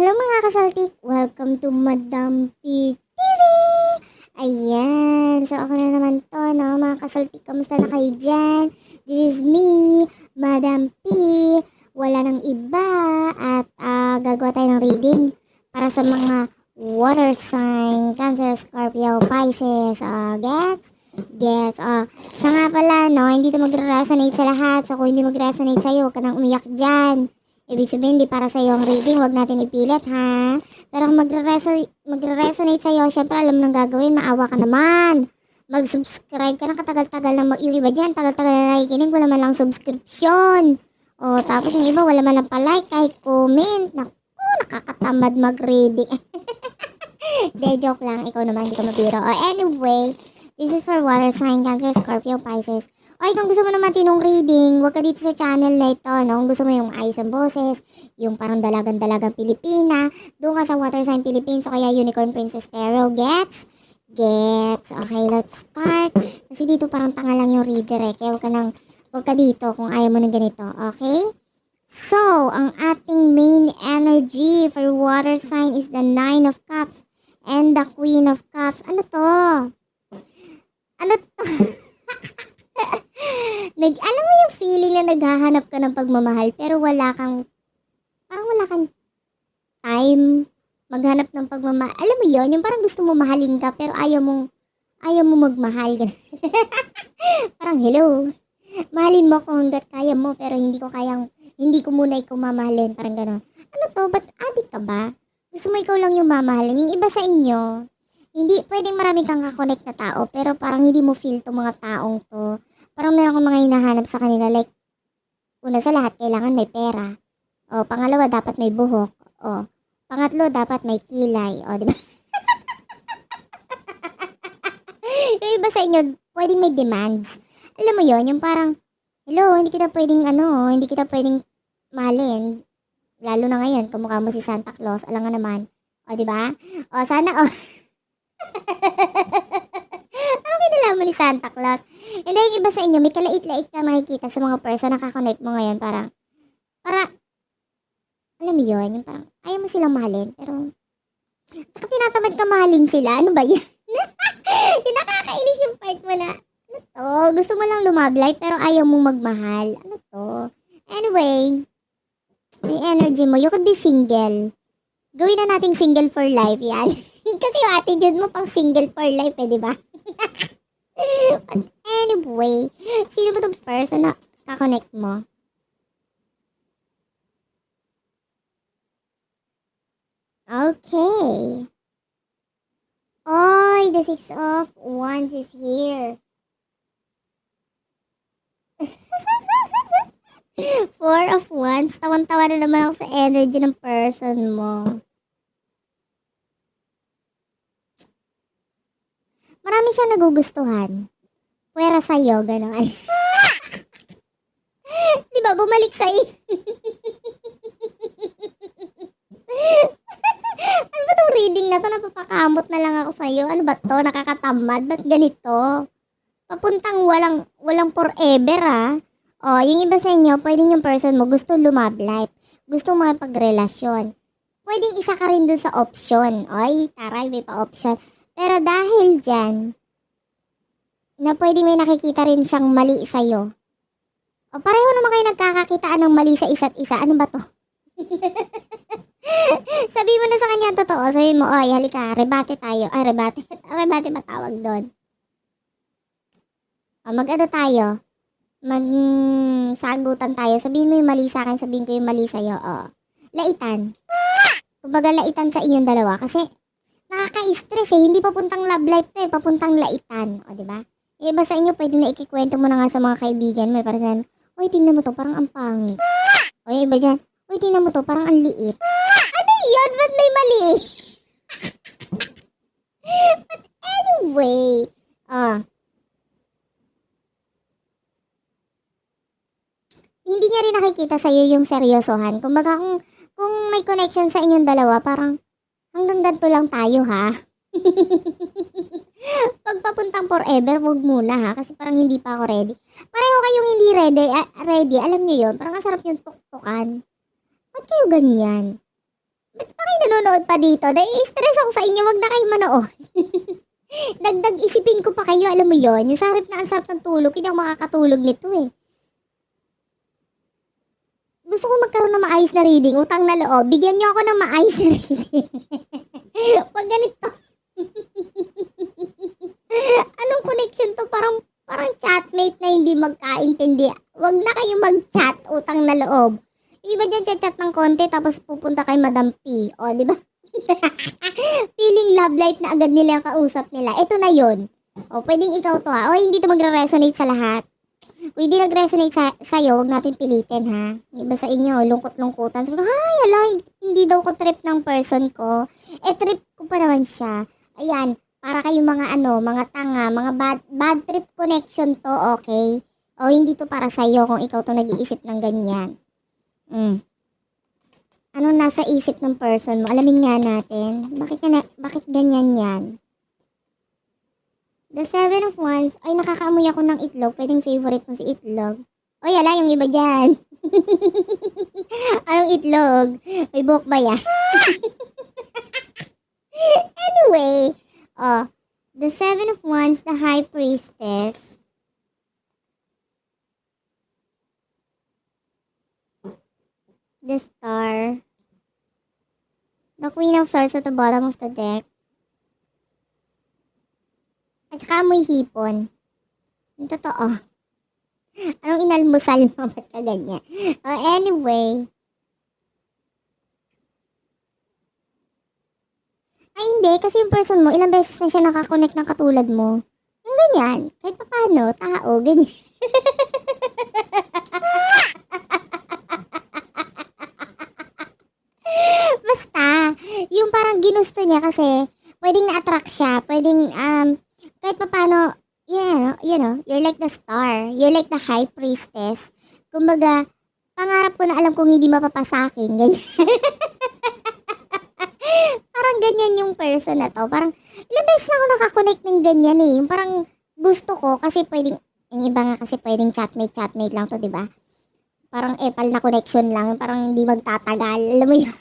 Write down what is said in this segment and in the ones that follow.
Hello mga kasaltik! Welcome to Madam P TV! Ayan, so ako na naman to, no? Mga kasaltik, kamusta na kayo dyan? This is me, Madam P. Wala nang iba at gagawa tayo ng reading para sa mga water sign, Cancer, Scorpio, Pisces. Gets? Gets. Sa nga pala, no? Hindi ito mag-resonate sa lahat. So kung hindi mag-resonate sa'yo, huwag ka nang umiyak dyan. Ibig sabihin, di para sa'yo ang reading, wag natin ipilit, ha? Pero kung magre-resonate sa'yo, syempre alam mo nang gagawin, maawa ka naman. Mag-subscribe ka na katagal-tagal na yung iba dyan, tagal-tagal na nakikinig, wala man lang subscription. Tapos yung iba, wala man lang pa-like, kahit comment. Naku, nakakatamad mag-reading. De, joke lang, ikaw naman, hindi ka mabiro. Anyway, this is for water sign, Cancer, Scorpio, Pisces. Kung gusto mo naman tinong reading, huwag ka dito sa channel na ito, no? Kung gusto mo yung ayos ang boses, yung parang dalagang-dalagang Pilipina, doon ka sa water sign Philippines, o kaya Unicorn Princess Tarot. Gets? Gets. Okay, let's start. Kasi dito parang tanga lang yung reader, eh. Kaya huwag ka dito kung ayaw mo ng ganito. Okay? So, ang ating main energy for water sign is the Nine of Cups and the Queen of Cups. Ano to? Ano to? Alam mo yung feeling na naghahanap ka ng pagmamahal pero parang wala kang time maghanap ng pagmamahal. Alam mo yon, yung parang gusto mo mahalin ka pero ayaw mo magmahal. Parang hello, mahalin mo ako hanggat kaya mo pero hindi ko muna ikaw mamahalin. Parang gano'n. Ano to? Ba't adik ka ba? Gusto mo ikaw lang yung mamahalin. Yung iba sa inyo, hindi, pwedeng marami kang kakonect na tao pero parang hindi mo feel to mga taong to. Parang meron kang mga hinahanap sa kanila. Like, una sa lahat, kailangan may pera. Pangalawa, dapat may buhok. Pangatlo, dapat may kilay. Di ba? Yung iba sa inyo, pwedeng may demands. Alam mo yon, yung parang, hello, hindi kita pwedeng mahalin. Lalo na ngayon, kamukha mo si Santa Claus. Alam nga naman. Di ba? Sana, ano kinala mo ni Santa Claus? Hindi, yung iba sa inyo, may kalait-lait ka makikita sa mga person na kakonect mo ngayon. Para, alam mo yun, yung parang, ayaw mo silang mahalin, pero, saka tinatamad ka mahalin sila. Ano ba yan? Yung nakakainis yung part mo na, ano to? Gusto mo lang lumablay, pero ayaw mong magmahal. Ano to? Anyway, yung energy mo, you could be single. Gawin na nating single for life, yan. Kasi yung attitude mo pang single for life, di ba? But anyway, sino ba itong person na kakonect mo? Okay. The Six of Wands is here. Four of Wands. Tawan-tawa na naman ako sa energy ng person mo. Marami siyang nagugustuhan. Pwera sa'yo, gano'n. Di ba, bumalik sa'yo. Ano ba tong reading na to? Napapakamot na lang ako sa'yo. Ano ba to? Nakakatamad? Ba't ganito? Papuntang walang forever, ah. Yung iba sa inyo, pwedeng yung person mo gusto love life. Gusto mo pagrelasyon. Pwedeng isa ka rin dun sa option. Taray, may pa-option. Pero dahil dyan, na pwedeng may nakikita rin siyang mali sa'yo. Pareho naman kayo nagkakakitaan ng mali sa isa't isa. Ano ba to? Sabi mo na sa kanya totoo. Sabi mo, halika, rebate tayo. Rebate. Rebate ba tawag doon? Mag-ano tayo? Mag-sagutan tayo. Sabihin mo yung mali sa akin, sabihin ko yung mali sa'yo. Laitan. Kumbaga laitan sa inyong dalawa. Kasi, nakaka-stress eh. Hindi papuntang love life to eh. Papuntang laitan. Diba? Iba sa inyo, pwede na ikikwento mo na nga sa mga kaibigan mo. Parang sabi, tingnan mo to, parang ang pangit. Iba dyan, tingnan mo to, parang ang liit. Ano yun? Ba't may mali? But anyway, hindi niya rin nakikita sa'yo yung seryosohan. Kumbaga, kung may connection sa inyong dalawa, parang hanggang ganito lang tayo, ha? Pag papuntang forever, wag muna, ha? Kasi parang hindi pa ako ready. Pareho kayong hindi ready. Alam niyo yun? Parang ang sarap yung tuktukan. Ba't kayo ganyan? Ba't pa kayo nanonood pa dito. Nai-stress ako sa inyo. Wag na kayo manood. Dagdag isipin ko pa kayo. Alam mo yon, yung sarap na ang sarap ng tulog. Hindi ako makakatulog nito eh. Gusto ko magkaroon ng maayos na reading. Utang na loob. Bigyan niyo ako ng maayos na reading. Wag ganito. Anong connection to? Parang chatmate na hindi magkaintindi. Wag na kayo mag-chat. Utang na loob. Yung iba dyan chat ng konti tapos pupunta kay Madam P. O, di ba? Feeling love life na agad nila yung kausap nila. Ito na yon. O, pwedeng ikaw to ha. O, hindi to magre-resonate sa lahat. Kung hindi nag-resonate sa'yo, huwag natin pilitin ha. Yung iba sa inyo, lungkot-lungkutan. Sabi ko, ay, ala, hindi daw ko trip ng person ko. Trip ko pa naman siya. Ayan, para kayong mga mga tanga, mga bad trip connection to, okay? O, hindi to para sa'yo kung ikaw to nag-iisip ng ganyan. Anong nasa isip ng person mo? Alamin nga natin. Bakit ganyan yan? The Seven of Wands. Ay, nakakaamoy ako ng itlog. Pwedeng favorite mo si itlog. Oy, ala, yung iba dyan. Anong itlog? May buhok ba yan? Anyway. The Seven of Wands, the High Priestess. The Star. The Queen of Swords at the bottom of the deck. At saka amoy hipon. Yung totoo. Anong inalmusal mo? Ba't ka ganyan? Anyway. Ay, hindi. Kasi yung person mo, ilang beses na siya nakakonect ng katulad mo. Yung ganyan. Kahit pa paano, tao, ganyan. Basta, yung parang ginusto niya kasi, pwedeng na-attract siya. Pwedeng, kahit pa paano, you know, you're like the star. You're like the high priestess. Kumbaga, pangarap ko na alam kong hindi mapapasakin. Ganyan. Parang ganyan yung person na to. Parang, ilang beses na ako nakakonect ng ganyan eh. Yung parang gusto ko kasi pwedeng, yung iba nga kasi pwedeng chatmate lang to, diba? Parang epal na connection lang. Parang hindi magtatagal. Alam mo yun?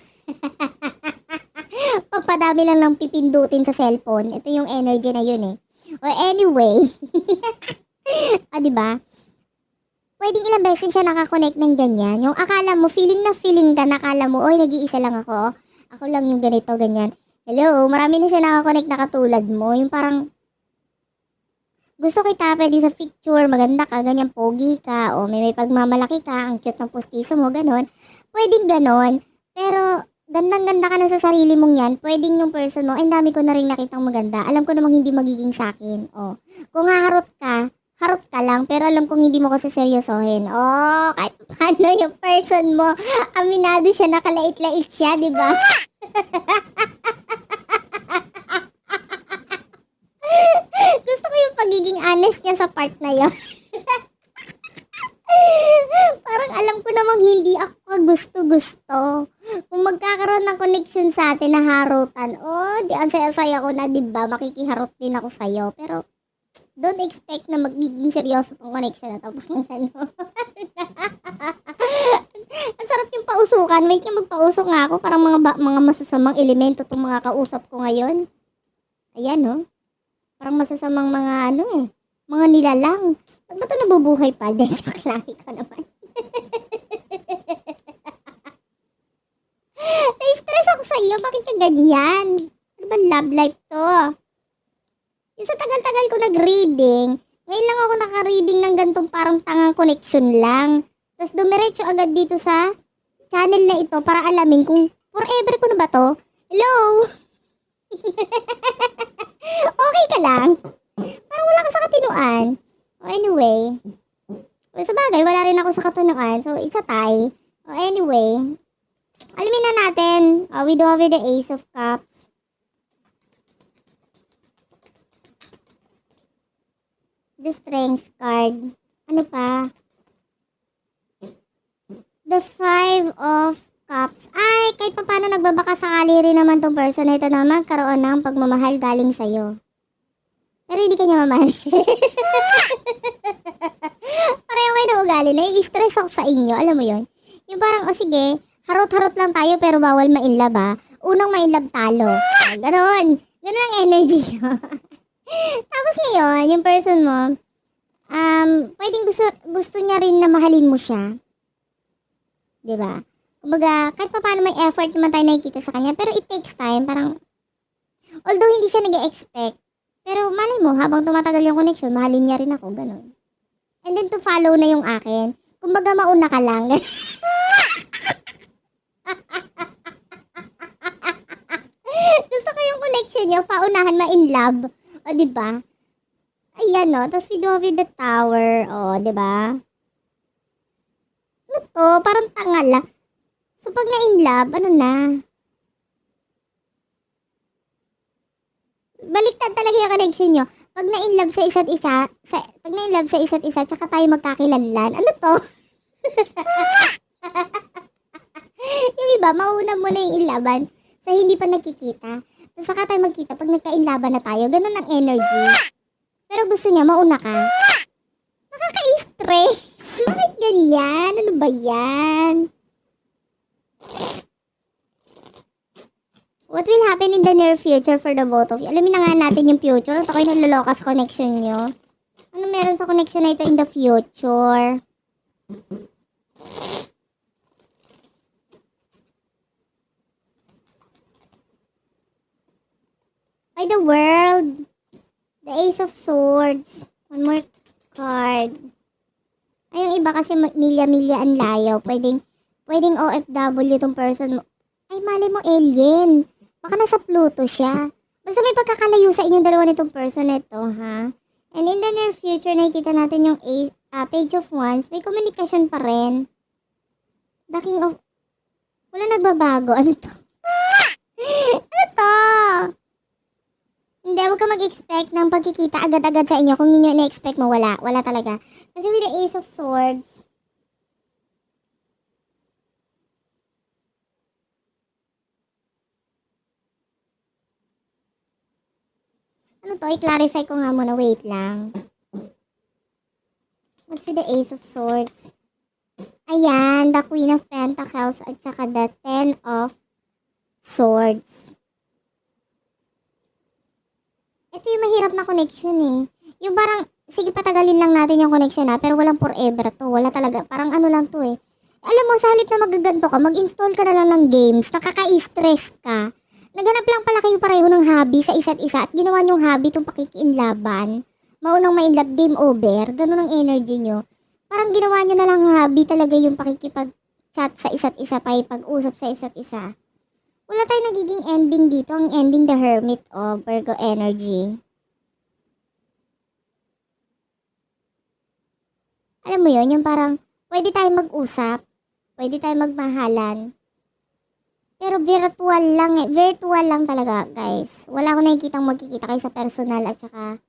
Pagpadami lang ng pipindutin sa cellphone. Ito yung energy na yun eh. Anyway. Diba? Pwedeng ilang beses siya nakakonect ng ganyan. Yung akala mo, feeling ka, nakala mo, oy, nag-iisa lang ako. Ako lang yung ganito, ganyan. Hello, marami na siya nakakonect na katulad mo. Yung parang, gusto kita, pwede sa picture, maganda ka, ganyan, pogi ka, o may pagmamalaki ka, ang cute ng pustiso mo, ganon. Pwedeng ganon. Pero, gandang-ganda ka na sa sarili mong yan, pwedeng yung person mo, ay dami ko na rin nakitang maganda. Alam ko namang hindi magiging sa akin. Kung harot ka lang, pero alam kong hindi mo kasi seryosohin. Kahit paano yung person mo, aminado siya, nakalait-lait siya, di ba? Gusto ko yung pagiging honest niya sa part na yun. Parang alam ko namang hindi ako kagusto-gusto. Kung magkakaroon ng connection sa atin na harutan, di ang saya-saya ko na, diba? Makikiharot din ako sa'yo. Pero, don't expect na magiging seryoso tong connection na to. Ang sarap yung pausukan. Wait nga, magpausok nga ako. Parang mga masasamang elemento tong mga kausap ko ngayon. Ayan, no? Parang masasamang mga mga nilalang. Ba't ba ito nabubuhay pa? Then, joke lang, ikaw naman. Na-stress ako sa iyo. Bakit yung ganyan? Ano ba love life to? Yung sa tagal-tagal ko nag-reading, ngayon lang ako naka-reading ng gantong parang tangang connection lang. Tapos dumiretso agad dito sa channel na ito para alamin kung forever ko na ba to? Hello? Okay ka lang? Parang wala ka sa katinuan. Anyway. Sa bagay, wala rin ako sa katinuan. So, it's a tie. Anyway. Alamin na natin. We do have the Ace of Cups. The Strength card. Ano pa? The Five of Cups. Ay, kahit pa paano nagbabaka sakali rin naman tong person na ito naman karoon ng pagmamahal galing sa'yo. Pero hindi kanya mamahal. Pareho kayo na ugali. Nai-stress ako sa inyo. Alam mo yon. Yung parang, sige, harot-harot lang tayo pero bawal ma-inlove ha. unang ma-inlove talo. Ganon. Ganon ang energy nyo. Tapos ngayon, yung person mo, pwedeng gusto niya rin na mahalin mo siya. 'Di ba? Kumbaga, kahit pa paano may effort naman tayo nakikita sa kanya, pero it takes time. Parang, although hindi siya nag-expect, pero malay mo, habang tumatagal yung connection, mahalin niya rin ako, ganun. And then to follow na yung akin. Kumbaga, mauna ka lang. Gusto ko yung connection nyo, paunahan ma-in love. O, 'di ba? Ayan, no? Tapos we do have the tower. O, 'di ba? Ano to? Parang tanga lang. So, pag na-in love, ano na? Baliktad talaga yung connection nyo. Pag na-in love sa isa't isa, pag na-in love sa isa't isa, tsaka tayo magkakilanlan. Ano to? Yung iba, mauna mo na yung inlaban sa hindi pa nakikita. Tapos saka tayo magkita pag nagka-inlaban na tayo. Ganun ang energy. Pero gusto niya, mauna ka. Nakaka-stress. Bakit ganyan? Ano ba yan? What will happen in the near future for the both of you? Alamin na nga natin yung future. Ito ko yung nalolokas connection nyo. Ano meron sa connection na ito in the future? By the world. The Ace of Swords. One more card. Ay, yung iba kasi milya-milya ang layo. Pwedeng OFW tong person mo. Ay, mali mo alien. Baka nasa Pluto siya. Basta may pagkakalayo sa inyong dalawa nitong person ito, ha? And in the near future, nakikita natin yung Page of Wands. May communication pa rin. The King of... Wala nagbabago. Ano to? Ano to? Hindi, huwag ka mag-expect ng pagkikita agad-agad sa inyo. Kung ninyo na-expect mo, wala. Wala talaga. Kasi with the Ace of Swords, ano to? I-clarify ko nga muna. Wait lang. What's with the Ace of Swords? Ayan, the Queen of Pentacles at saka the Ten of Swords. Ito yung mahirap na connection eh. Yung parang, sige patagalin lang natin yung connection na, pero walang forever to. Wala talaga. Parang ano lang to eh. Alam mo, sa halip na magaganto ka, mag-install ka na lang ng games, nakaka-stress ka. Naghanap lang pala kayo pareho ng hobby sa isa't isa at ginawa niyong hobby itong pakikiinlaban. Maunang ma-inlove, game over. Ganun ang energy nyo. Parang ginawa nyo na lang hobby talaga yung pakikipag-chat sa isa't isa, pag-usap sa isa't isa. Wala tayong nagiging ending dito. Ang ending, the Hermit of Virgo energy. Alam mo yun, yung parang pwede tayong mag-usap, pwede tayong magmahalan. Pero virtual lang eh. Virtual lang talaga, guys. Wala akong nakikitang magkikita kayo sa personal at saka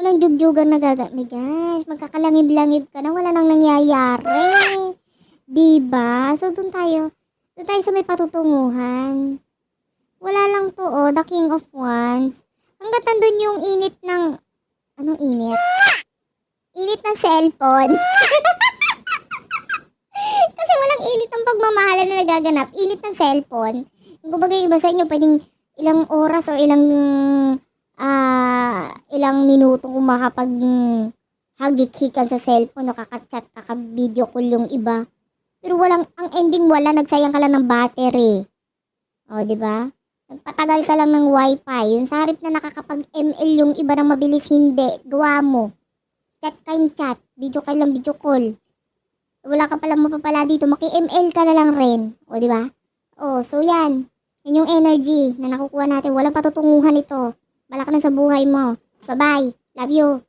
walang jug-jugan na my gosh, magkakalangib-langib ka na, wala nang nangyayari. Diba? So, doon tayo sa may patutunguhan. Wala lang to, oh, the King of Wands. Hanggat nandun yung init ng, anong init? Init ng cellphone. Kasi walang init ng pagmamahalan na nagaganap. Init ng cellphone. Kung kumbaga yung iba sa inyo, pwedeng ilang oras or ilang minuto kung hagik-hikan sa cellphone, nakaka-chat, kaka-video call yung iba. Pero ang ending wala, nagsayang ka lang ng battery. O, di ba? Nagpatagal ka lang ng wifi. Yung sa harip na nakakapag-ML yung iba ng mabilis, hindi. Gawa mo. Chat kayong chat. Video ka lang, video call. Wala ka palang mapapala dito. Maki-ML ka na lang rin. O, di ba? O, so yan. Yan yung energy na nakukuha natin. Walang patutunguhan ito. Bala ka na sa buhay mo. Bye-bye. Love you.